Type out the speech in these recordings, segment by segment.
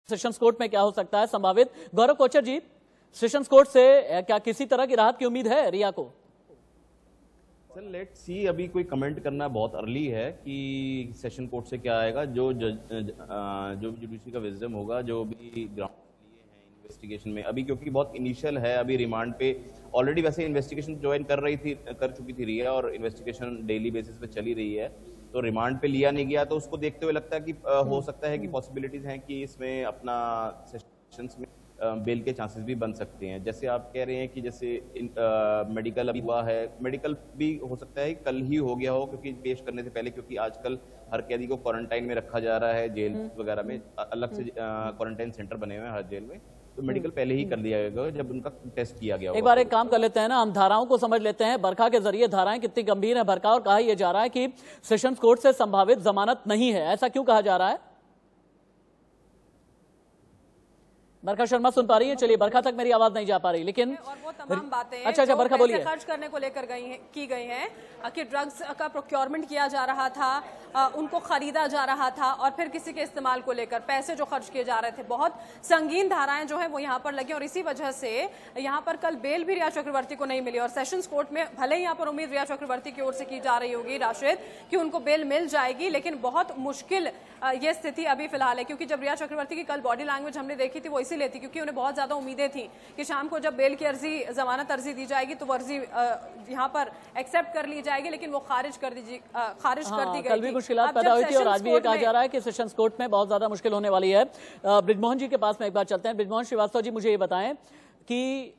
Sessions court में क्या हो सकता है संभावित? गौरव कोचर जी, सेशंस कोर्ट से क्या किसी तरह की राहत की उम्मीद है रिया को? सर लेट्स सी, अभी कोई कमेंट करना बहुत अर्ली है कि सेशन कोर्ट से क्या आएगा। जो जुडिशरी का विजडम होगा, जो भी ग्राउंड लिए हैं इन्वेस्टिगेशन में अभी, क्योंकि बहुत इनिशियल है अभी रिमांड पे। ऑलरेडी वैसे इन्वेस्टिगेशन ज्वाइन कर चुकी थी रिया, और इन्वेस्टिगेशन डेली बेसिस पे चली रही है, तो रिमांड पे लिया नहीं गया। तो उसको देखते हुए लगता है कि हो सकता है कि पॉसिबिलिटीज हैं कि इसमें अपना सेशंस में बेल के चांसेस भी बन सकते हैं। जैसे आप कह रहे हैं कि जैसे मेडिकल अभी हुआ है, मेडिकल भी हो सकता है कल ही हो गया हो, क्योंकि पेश करने से पहले, क्योंकि आजकल हर कैदी को क्वारंटाइन में रखा जा रहा है, जेल वगैरह में अलग से क्वारंटाइन सेंटर बने हुए हैं हर जेल में, तो मेडिकल पहले ही कर दिया गया जब उनका टेस्ट किया गया। एक बार एक काम कर लेते हैं ना, हम धाराओं को समझ लेते हैं। बरखा के जरिए धाराएं कितनी गंभीर है बरखा, और कहा यह जा रहा है कि सेशंस कोर्ट से संभावित जमानत नहीं है, ऐसा क्यों कहा जा रहा है? बरखा शर्मा सुन पा रही है? चलिए, बरखा तक मेरी आवाज नहीं जा पा रही, लेकिन और वो तमाम बातें अच्छा बरखा बोलिए। खर्च करने को लेकर की गई हैं कि ड्रग्स का प्रोक्योरमेंट किया जा रहा था, उनको खरीदा जा रहा था, और फिर किसी के इस्तेमाल को लेकर पैसे जो खर्च किए जा रहे थे, बहुत संगीन धाराएं जो है वो यहाँ पर लगी। और इसी वजह से यहाँ पर कल बेल भी रिया चक्रवर्ती को नहीं मिली, और सेशंस कोर्ट में भले ही यहाँ पर उम्मीद रिया चक्रवर्ती की ओर से की जा रही होगी राशिद कि उनको बेल मिल जाएगी, लेकिन बहुत मुश्किल ये स्थिति अभी फिलहाल है। क्योंकि जब रिया चक्रवर्ती की कल बॉडी लैंग्वेज हमने देखी थी, वो इसीलिए थी क्योंकि उन्हें बहुत ज्यादा उम्मीदें थी कि शाम को जब बेल की अर्जी, जमानत अर्जी दी जाएगी तो वो अर्जी यहाँ पर एक्सेप्ट कर ली जाएगी, लेकिन वो खारिज कर दी गई। कल भी मुश्किलात पैदा हुई थी, और आज भी ये कहा जा रहा है कि सेशंस कोर्ट में बहुत ज्यादा मुश्किल होने वाली है। ब्रिजमोहन जी के पास में एक बार चलते हैं। ब्रिजमोहन श्रीवास्तव जी, मुझे ये बताएं कि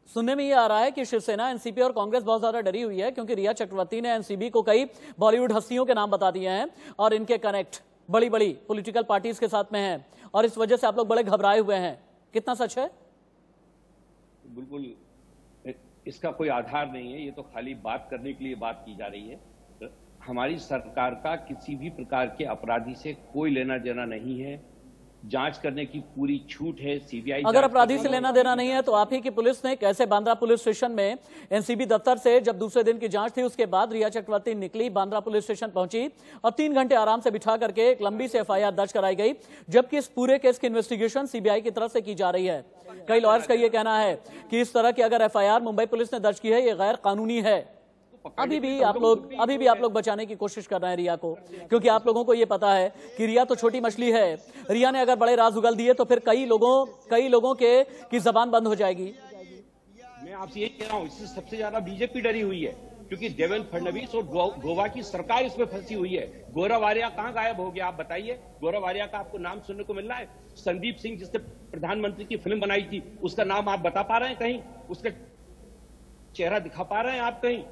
सुनने में ये आ रहा है कि शिवसेना, एनसीपी और कांग्रेस बहुत ज्यादा डरी हुई है, क्योंकि रिया चक्रवर्ती ने एनसीबी को कई बॉलीवुड हस्तियों के नाम बता दिए हैं, और इनके कनेक्ट बड़ी बड़ी पॉलिटिकल पार्टीज के साथ में हैं, और इस वजह से आप लोग बड़े घबराए हुए हैं। कितना सच है? बिल्कुल इसका कोई आधार नहीं है, ये तो खाली बात करने के लिए बात की जा रही है। हमारी सरकार का किसी भी प्रकार के अपराधी से कोई लेना देना नहीं है, जांच करने की पूरी छूट है। सीबीआई अगर अपराधी से लेना देना नहीं है तो आप ही की पुलिस ने कैसे बांद्रा पुलिस स्टेशन में एनसीबी दफ्तर से, जब दूसरे दिन की जांच थी उसके बाद रिया चक्रवर्ती निकली, बांद्रा पुलिस स्टेशन पहुंची और 3 घंटे आराम से बिठा करके एक लंबी सी एफआईआर दर्ज कराई गई, जबकि इस पूरे केस की इन्वेस्टिगेशन सीबीआई की तरफ से की जा रही है। कई लॉयर्स का यह कहना है कि इस तरह की अगर एफआईआर मुंबई पुलिस ने दर्ज की है, ये गैर कानूनी है। अभी भी आप लोग बचाने की कोशिश कर रहे हैं रिया को, क्योंकि आप लोगों को यह पता है कि रिया तो छोटी मछली है। रिया ने अगर बड़े राज उगल दिए तो फिर कई लोगों की जबान बंद हो जाएगी। मैं आपसे यही कह रहा हूं, इससे सबसे ज्यादा बीजेपी डरी हुई है, क्योंकि देवेंद्र फडणवीस और गोवा की सरकार इसमें फंसी हुई है। गौरव आर्या कहां गायब हो गया? आप बताइए, गौरव आर्या का आपको नाम सुनने को मिल रहा है? संदीप सिंह, जिसने प्रधानमंत्री की फिल्म बनाई थी, उसका नाम आप बता पा रहे हैं कहीं? उसका चेहरा दिखा पा रहे हैं आप कहीं?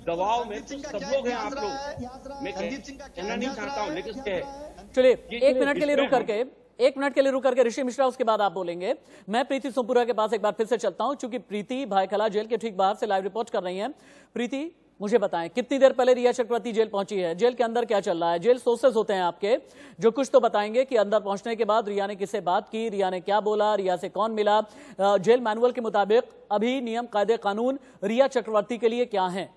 दबाव में तो सब लोग हैं आप लोग। मैं कहना नहीं चाहता हूं, लेकिन चलिए एक मिनट के लिए रुक करके ऋषि मिश्रा, उसके बाद आप बोलेंगे। मैं प्रीति सोमपुरा के पास एक बार फिर से चलता हूं, क्योंकि प्रीति भायखला जेल के ठीक बाहर से लाइव रिपोर्ट कर रही हैं। प्रीति, मुझे बताएं, कितनी देर पहले रिया चक्रवर्ती जेल पहुंची है? जेल के अंदर क्या चल रहा है? जेल सोर्सेस होते हैं आपके, जो कुछ तो बताएंगे कि अंदर पहुंचने के बाद रिया ने किससे बात की, रिया ने क्या बोला, रिया से कौन मिला। जेल मैनुअल के मुताबिक अभी नियम कायदे कानून रिया चक्रवर्ती के लिए क्या है?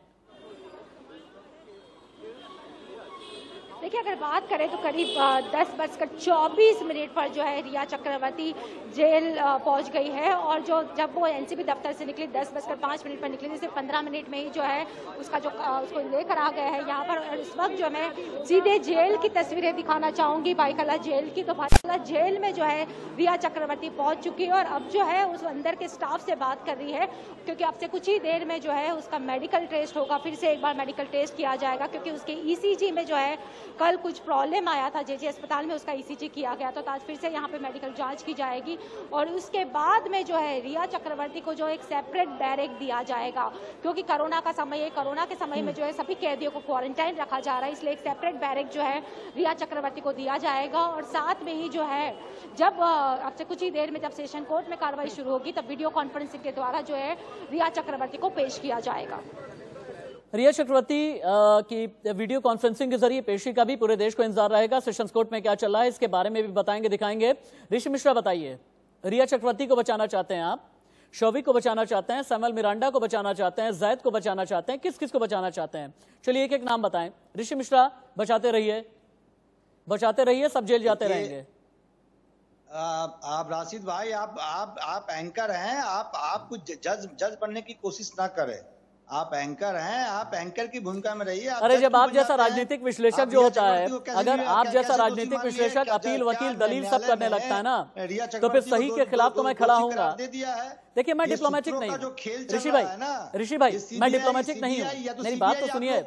देखिए, अगर बात करें तो करीब 10:24 पर जो है रिया चक्रवर्ती जेल पहुंच गई है, और जब वो एनसीबी दफ्तर से निकली 10:05 पर निकली, जैसे 15 मिनट में ही जो है उसको लेकर आ गया है यहाँ पर। और इस वक्त जो मैं सीधे जेल की तस्वीरें दिखाना चाहूंगी, भाईखला जेल की। तो भाईखला जेल में जो है रिया चक्रवर्ती पहुंच चुकी है, और अब जो है उस अंदर के स्टाफ से बात कर रही है, क्योंकि अब से कुछ ही देर में जो है उसका मेडिकल टेस्ट होगा। फिर से एक बार मेडिकल टेस्ट किया जाएगा, क्योंकि उसके ईसीजी में जो है कल कुछ प्रॉब्लम आया था, जेजे अस्पताल में उसका ईसीजी किया गया, तो आज फिर से यहाँ पे मेडिकल जांच की जाएगी। और उसके बाद में जो है रिया चक्रवर्ती को जो एक सेपरेट बैरक दिया जाएगा, क्योंकि कोरोना का समय है, कोरोना के समय में जो है सभी कैदियों को क्वारंटाइन रखा जा रहा है, इसलिए एक सेपरेट बैरक जो है रिया चक्रवर्ती को दिया जाएगा। और साथ में ही जो है जब अब से कुछ ही देर में जब सेशन कोर्ट में कार्रवाई शुरू होगी, तब वीडियो कॉन्फ्रेंसिंग के द्वारा जो है रिया चक्रवर्ती को पेश किया जाएगा। रिया चक्रवर्ती की वीडियो कॉन्फ्रेंसिंग के जरिए पेशी का भी पूरे देश को इंतजार रहेगा। सेशंस कोर्ट में क्या चल रहा है इसके बारे में भी बताएंगे, दिखाएंगे। ऋषि मिश्रा, बताइए, रिया चक्रवर्ती को बचाना चाहते हैं आप, शौविक को बचाना चाहते हैं, सैमुअल मिरांडा को बचाना चाहते हैं, जैद को बचाना चाहते हैं, किस किस को बचाना चाहते हैं? चलिए एक एक नाम बताएं। ऋषि मिश्रा, बचाते रहिए, सब जेल जाते रहेंगे। आप राशिद भाई, आप एंकर हैं, आप कुछ जज बनने की कोशिश ना करें। आप एंकर हैं, आप एंकर की भूमिका में रहिए। अरे जब आप जैसा राजनीतिक विश्लेषक जो होता है, अगर आप जैसा राजनीतिक विश्लेषक अपील, वकील, दलील सब करने लगता है ना, तो फिर सही के खिलाफ तो मैं खड़ा हूंगा। देखिए मैं डिप्लोमेटिक नहीं हूँ ऋषि भाई, मैं डिप्लोमेटिक नहीं हूँ। मेरी बात तो सुनिए,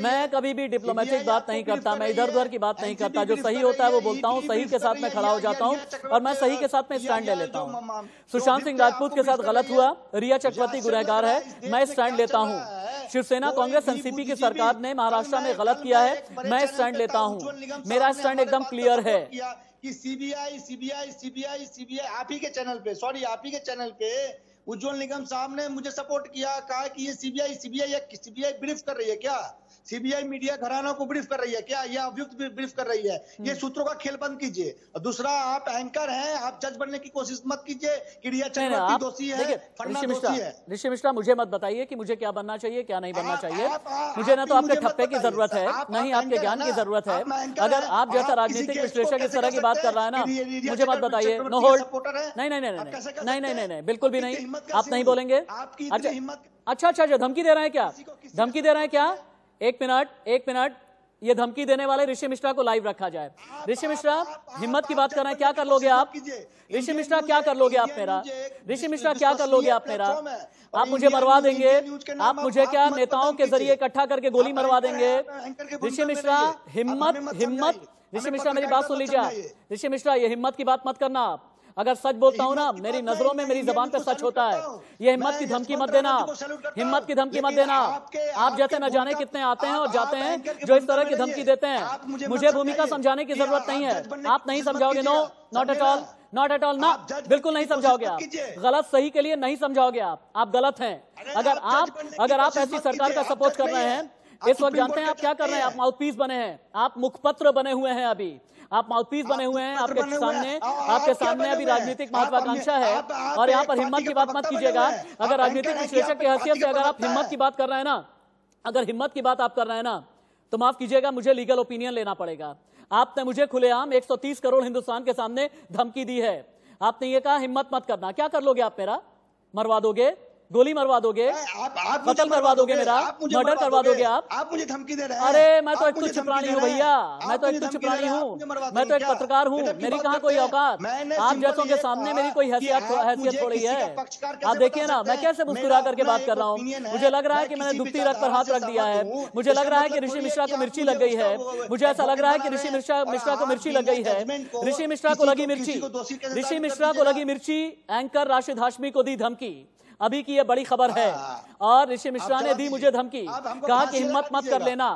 मैं कभी भी डिप्लोमेटिक बात नहीं करता, मैं इधर उधर की बात नहीं करता। जो सही होता है वो बोलता हूँ, सही के साथ मैं खड़ा हो जाता हूँ और मैं सही के साथ में स्टैंड ले लेता हूँ। सुशांत सिंह राजपूत के साथ गलत हुआ, रिया चक्रवर्ती गुनहगार है, मैं स्टैंड लेता हूँ। शिवसेना, कांग्रेस, एनसीपी की सरकार ने महाराष्ट्र में गलत किया है, मैं स्टैंड लेता हूँ। मेरा स्टैंड एकदम क्लियर है कि सीबीआई आप ही के चैनल पे, सॉरी आप ही के चैनल पे उज्जवल निगम साहब ने मुझे सपोर्ट किया, कहा कि ये सीबीआई ब्रीफ कर रही है क्या? सीबीआई मीडिया घरानों को ब्रीफ कर रही है क्या? ये अभियुक्त ब्रीफ कर रही है। ये सूत्रों का खेल बंद कीजिए। और दूसरा, आप एंकर हैं, आप जज बनने की कोशिश मत कीजिए कि रिया चक्रवर्ती दोषी है, फन्ना दोषी है। ऋषि मिश्रा, मुझे मत बताइए कि मुझे क्या बनना चाहिए, क्या नहीं बनना चाहिए। मुझे ना तो आपके ठप्पे की जरूरत है, न ही आपके ज्ञान की जरूरत है। अगर आप जैसा राजनीतिक विश्लेषक इस तरह की बात कर रहा है ना, मुझे मत बताइए। नो होल्ड, नहीं, बिल्कुल भी नहीं। आप नहीं बोलेंगे। अच्छा, धमकी दे रहे हैं क्या? धमकी दे रहे हैं क्या? एक मिनट, ये धमकी देने वाले ऋषि मिश्रा को लाइव रखा जाए। ऋषि मिश्रा, हिम्मत की बात कर रहे हैं, क्या कर लोगे आप? ऋषि मिश्रा, क्या कर लोगे आप मेरा? ऋषि मिश्रा, क्या कर लोगे आप मेरा? आप मुझे मरवा देंगे? आप मुझे क्या नेताओं के जरिए इकट्ठा करके गोली मरवा देंगे? ऋषि मिश्रा, हिम्मत। ऋषि मिश्रा, मेरी बात सुन लीजिए। ऋषि मिश्रा, ये हिम्मत की बात मत करना आप। अगर सच बोलता हूं ना, मेरी नजरों में, मेरी जबान पे सच होता है। ये हिम्मत की धमकी मत देना, हिम्मत की धमकी मत देना। आप जैसे न जाने कितने आते हैं और जाते हैं जो इस तरह की धमकी देते हैं। मुझे भूमिका समझाने की जरूरत नहीं है। आप नहीं समझाओगे। नो, नॉट एट ऑल, ना, बिल्कुल नहीं समझाओगे आप। गलत सही के लिए नहीं समझाओगे आप गलत हैं। अगर आप ऐसी सरकार का सपोर्ट कर रहे हैं, इस वक्त जानते हैं आप क्या कर रहे हैं? आप माउथपीस बने हैं, आप मुखपत्र बने हुए हैं। अभी आप माउथपीस बने हुए हैं। आपके सामने अभी राजनीतिक महत्वाकांक्षा है और यहाँ पर हिम्मत की बात मत कीजिएगा। अगर राजनीतिक विश्लेषक की हैसियत से अगर आप हिम्मत की बात कर रहे हैं ना, अगर हिम्मत की बात आप कर रहे हैं ना, तो माफ कीजिएगा, मुझे लीगल ओपिनियन लेना पड़ेगा। आपने मुझे खुलेआम 130 करोड़ हिंदुस्तान के सामने धमकी दी है। आपने ये कहा हिम्मत मत करना। क्या कर लोगे आप मेरा? मरवा दोगे, गोली मरवा दोगे, कत्ल करवा दोगे, मेरा मर्डर करवा दोगे आप मुझे धमकी दे रहे हैं। अरे मैं तो एक तुच्छ प्राणी हूँ भैया, मैं तो एक तुच्छ प्राणी हूँ, मैं तो एक पत्रकार हूँ। मेरी कहाँ कोई औकात? आप जैसों के सामने मेरी कोई हैसियत थोड़ी है। आप देखिए ना, मैं कैसे मुस्कुरा करके बात कर रहा हूँ। मुझे लग रहा है कि मैंने दुखती रग पर हाथ रख दिया है। मुझे लग रहा है कि ऋषि मिश्रा को मिर्ची लग गई है। मुझे ऐसा लग रहा है कि ऋषि मिश्रा को मिर्ची लग गई है। ऋषि मिश्रा को लगी मिर्ची, ऋषि मिश्रा को लगी मिर्ची। एंकर राशिद हाशमी को दी धमकी। अभी की ये बड़ी खबर है। और ऋषि मिश्रा ने दी मुझे धमकी, कहा कि हिम्मत मत कर लेना,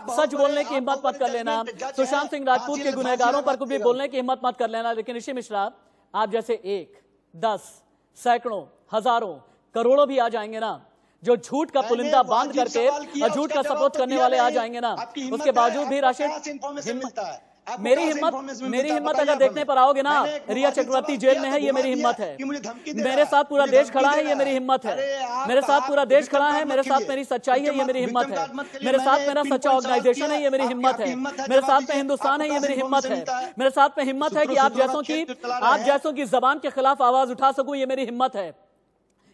सच बोलने की हिम्मत मत कर लेना, सुशांत सिंह राजपूत के गुनहगारों पर कुछ भी बोलने की हिम्मत मत कर लेना। लेकिन ऋषि मिश्रा, आप जैसे 1, 10, सैकड़ों, हजारों, करोड़ों भी आ जाएंगे ना, जो झूठ का पुलिंदा बांध करके और झूठ का सपोर्ट करने वाले आ जाएंगे ना, उसके बावजूद भी राशिद, मेरी हिम्मत अगर देखने पर आओगे ना, रिया चक्रवर्ती जेल में है, ये मेरी हिम्मत है। मेरे साथ पूरा देश खड़ा है, ये मेरी हिम्मत है। मेरे साथ पूरा देश खड़ा है, मेरे साथ मेरी सच्चाई है, ये मेरी हिम्मत है। मेरे साथ मेरा सच्चा ऑर्गेनाइजेशन है, ये मेरी हिम्मत है। मेरे साथ में हिंदुस्तान है, ये मेरी हिम्मत है। मेरे साथ में हिम्मत है कि आप जैसों की जबान के खिलाफ आवाज उठा सकूं, ये मेरी हिम्मत है।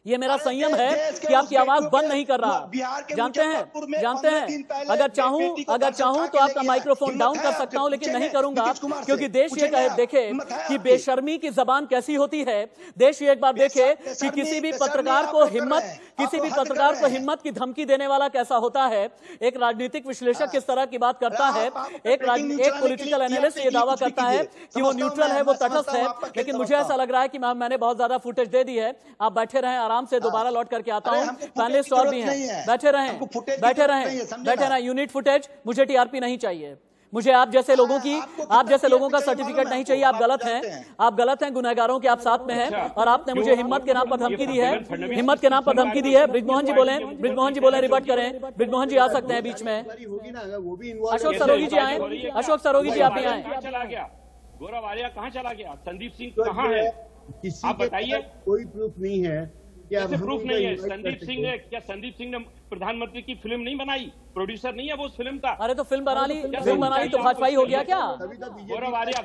ये मेरा संयम है कि आपकी आवाज बंद नहीं कर रहा। जानते हैं अगर चाहूं तो आपका माइक्रोफोन डाउन कर सकता हूं, लेकिन नहीं करूंगा, क्योंकि देश ये देखे कि बेशर्मी की जबान कैसी होती है। देश ये एक बार देखे कि किसी भी पत्रकार को हिम्मत की धमकी देने वाला कैसा होता है। एक राजनीतिक विश्लेषक किस तरह की बात करता है। एक पॉलिटिकल एनालिस्ट ये दावा करता है कि वो न्यूट्रल है, वो तटस्थ है। लेकिन मुझे ऐसा लग रहा है कि मैंने बहुत ज्यादा फुटेज दे दी है। आप बैठे रहें, आराम से दोबारा लौट करके आता हूं। पैनलिस्ट और भी हैं, बैठे रहें। यूनिट फुटेज, मुझे टीआरपी नहीं चाहिए। मुझे आप जैसे लोगों का सर्टिफिकेट नहीं चाहिए। आप गलत हैं, गुनहगारों के आप साथ में हैं। और आपने मुझे हिम्मत के नाम पर धमकी दी है। ब्रिजमोहन जी बोले, रिबट करें। ब्रिजमोहन जी आ सकते हैं बीच में। अशोक सरोगी जी आए। आप ही आए। चला गया गोरा वालिया, कहाँ चला गया? संदीप सिंह कहाँ है? आप बताइए। कोई प्रूफ नहीं है जैसे प्रूफ नहीं है। संदीप सिंह ने प्रधानमंत्री की फिल्म नहीं बनाई, प्रोड्यूसर नहीं है वो उस फिल्म का। अरे तो फिल्म बना ली तो भाजपाई हो गया क्या? गौरव आर्या,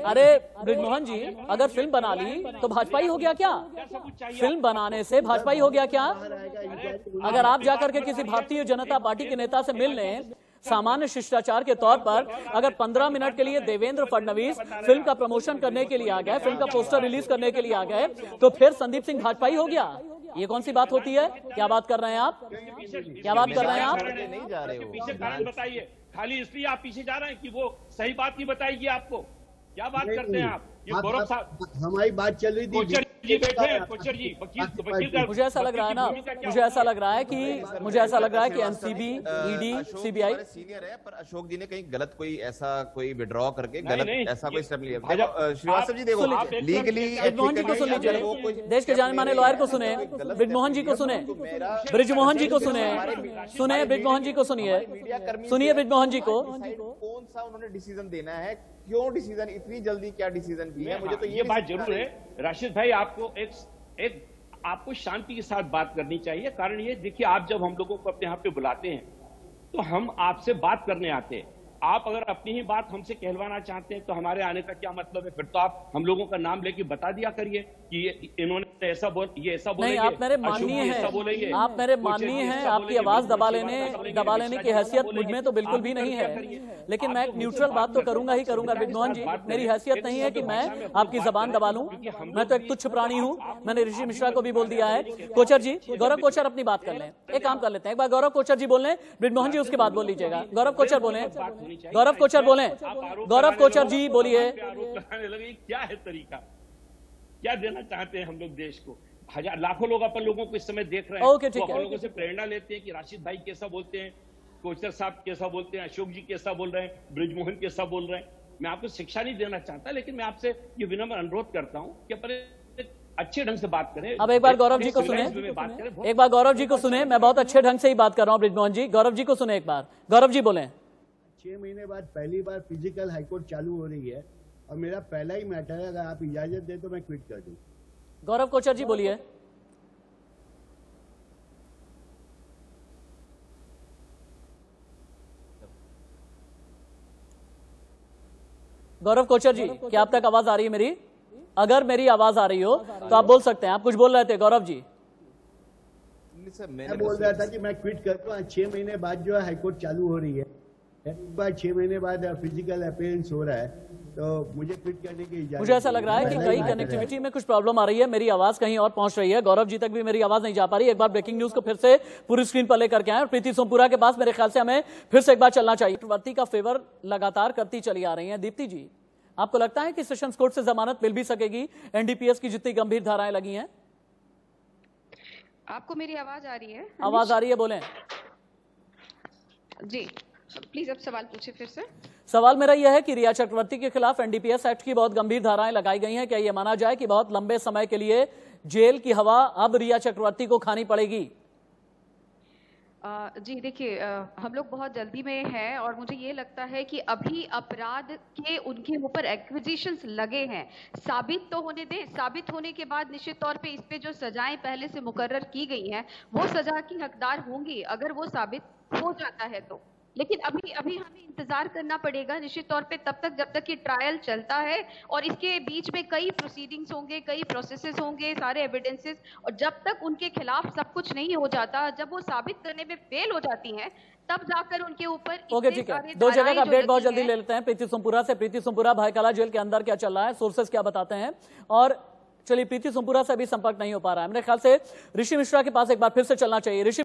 अरे बृजमोहन जी, अगर फिल्म बना ली तो भाजपाई हो गया क्या? फिल्म बनाने से भाजपाई हो गया क्या? अगर आप जाकर के किसी भारतीय जनता पार्टी के नेता से मिल लें, सामान्य शिष्टाचार के तौर पर अगर 15 मिनट के लिए देवेंद्र फडणवीस फिल्म का प्रमोशन करने के लिए आ गए, फिल्म का पोस्टर रिलीज करने के लिए आ गए, तो फिर संदीप सिंह भाजपाई हो गया? ये कौन सी बात होती है? क्या बात कर रहे हैं आप? क्या बात कर रहे हैं आप? नहीं जा रहे हो, पीछे कारण बताइए। खाली इसलिए आप पीछे जा रहे हैं कि वो सही बात नहीं बताएगी आपको। क्या बात करते हैं आप? ये गौरव साहब, हमारी बात चल रही थी, कोचर जी बैठे हैं, कोचर जी वकील मुझे ऐसा लग रहा है ना, मुझे ऐसा लग रहा है कि एनसीबी, ईडी, सीबीआई सीनियर है, पर अशोक जी ने कहीं गलत कोई विड्रॉ करके गलत ऐसा कोई स्टेप लिया। श्रीवास्तव जी देखो, लीगली ब्रिजमोहन जी को सुन लीजिए, देश के जाने माने लॉयर को सुने, ब्रिजमोहन जी को सुने, ब्रिजमोहन जी को सुने ब्रिजमोहन जी को सुनिए ब्रिजमोहन जी को। कौन सा उन्होंने डिसीजन देना है, क्यों डिसीजन, इतनी जल्दी क्या डिसीजन की है? मुझे तो ये बात जरूर है राशिद भाई, आपको आपको शांति के साथ बात करनी चाहिए। कारण ये देखिए, आप जब हम लोगों को अपने यहाँ पे बुलाते हैं तो हम आपसे बात करने आते हैं। आप अगर अपनी ही बात हमसे कहलवाना चाहते हैं तो हमारे आने का क्या मतलब है? फिर तो आप हम लोगों का नाम लेके बता दिया करिए कि इन्होंने ऐसा ये ऐसा बोलेंगे। नहीं, आप मेरे माननीय हैं, आप मेरे माननीय हैं, आपकी आवाज दबा लेने की हैसियत मुझ में तो बिल्कुल भी नहीं है। लेकिन मैं एक न्यूट्रल बात तो करूंगा ही करूंगा ब्रिजमोहन जी। मेरी हैसियत नहीं है कि मैं आपकी जबान दबा लूं, मैं तो एक तुच्छ प्राणी हूं। मैंने ऋषि मिश्रा को भी बोल दिया है। कोचर जी, गौरव कोचर अपनी बात कर लें, एक काम कर लेते हैं, एक बार गौरव कोचर जी बोल लें, ब्रिजमोहन जी उसके बाद बोल लीजिएगा। गौरव कोचर बोले, गौरव कोचर बोले, गौरव कोचर जी बोलिए। क्या है तरीका, क्या देना चाहते हैं हम लोग देश को? हजार लाखों लोग अपन लोगों को इस समय देख रहे हैं। ओके, ठीक है। लोगों से प्रेरणा लेते हैं कि राशिद भाई कैसा बोलते हैं, कोचर साहब कैसा बोलते हैं, अशोक जी कैसा बोल रहे हैं, ब्रिजमोहन कैसा बोल रहे हैं। मैं आपको शिक्षा नहीं देना चाहता, लेकिन मैं आपसे ये विनम्र अनुरोध करता हूं कि अपने अच्छे ढंग से बात करें। अब एक बार गौरव जी को सुने, एक बार गौरव जी को सुने। मैं बहुत अच्छे ढंग से ही बात कर रहा हूँ ब्रिजमोहन जी। गौरव जी को सुने एक बार। गौरव जी बोले। 6 महीने बाद पहली बार फिजिकल हाईकोर्ट चालू हो रही है और मेरा पहला ही मैटर है, अगर आप इजाजत दें तो मैं क्विट कर दूं। गौरव कोचर जी बोलिए। गौरव कोचर जी, क्या आप तक आवाज आ रही है मेरी? अगर मेरी आवाज आ रही हो तो आप बोल सकते हैं। आप कुछ बोल रहे थे गौरव जी। मैं बोल रहा था कि मैं क्विट कर दूं। 6 महीने बाद जो है हाईकोर्ट चालू हो रही है, एक बार 6 महीने बाद फिजिकल अपीयरेंस हो रहा है, तो मुझे क्विट करने की इजाजत। मुझे ऐसा लग रहा है कि कहीं कनेक्टिविटी में कुछ प्रॉब्लम आ रही है, मेरी आवाज कहीं और पहुंच रही है। गौरव जी तक भी मेरी आवाज नहीं जा पा रही। एक बार ब्रेकिंग न्यूज को फिर से पूरी स्क्रीन पर लेकर के आए और प्रीति सोमपुरा के पास मेरे ख्याल से हमें फिर से एक बार चलना चाहिए। चक्रवर्ती का फेवर लगातार करती चली आ रही है। दीप्ति जी, आपको लगता है कि सेशंस कोर्ट से जमानत मिल भी सकेगी? एनडीपीएस की जितनी गंभीर धाराएं लगी हैं। आपको मेरी आवाज आ रही है? आवाज आ रही है, बोलें जी। प्लीज अब सवाल पूछे फिर से। सवाल मेरा यह है कि रिया चक्रवर्ती के खिलाफ एनडीपीएस एक्ट की बहुत गंभीर धाराएं लगाई गई हैं। क्या यह माना जाए कि बहुत लंबे समय के लिए जेल की हवा अब रिया चक्रवर्ती को खानी पड़ेगी? जी देखिए, हम लोग बहुत जल्दी में हैं और मुझे ये लगता है कि अभी अपराध के उनके ऊपर एक्विजिशंस लगे हैं, साबित तो होने दें। साबित होने के बाद निश्चित तौर पे इस पे जो सजाएं पहले से मुकर्रर की गई हैं वो सजा की हकदार होंगी अगर वो साबित हो जाता है तो। लेकिन अभी हमें इंतजार करना पड़ेगा निश्चित तौर पे, तब तक जब तक ये ट्रायल चलता है और इसके बीच में कई प्रोसीडिंग्स होंगे, कई प्रोसेसेस होंगे, सारे एविडेंसेस, और जब तक उनके खिलाफ सब कुछ नहीं हो जाता, जब वो साबित करने में फेल हो जाती हैं, तब जाकर उनके ऊपर। ओके, ठीक है। दो जगह का अपडेट बहुत जल्दी ले लेते हैं प्रीति सोमपुरा से। प्रीति सोमपुरा, भायखला जेल के अंदर क्या चल रहा है, सोर्सेस क्या बताते हैं? और चलिए, प्रीति सोमपुरा से अभी संपर्क नहीं हो पा रहा है। मेरे ख्याल से ऋषि मिश्रा के पास एक बार फिर से चलना चाहिए। ऋषि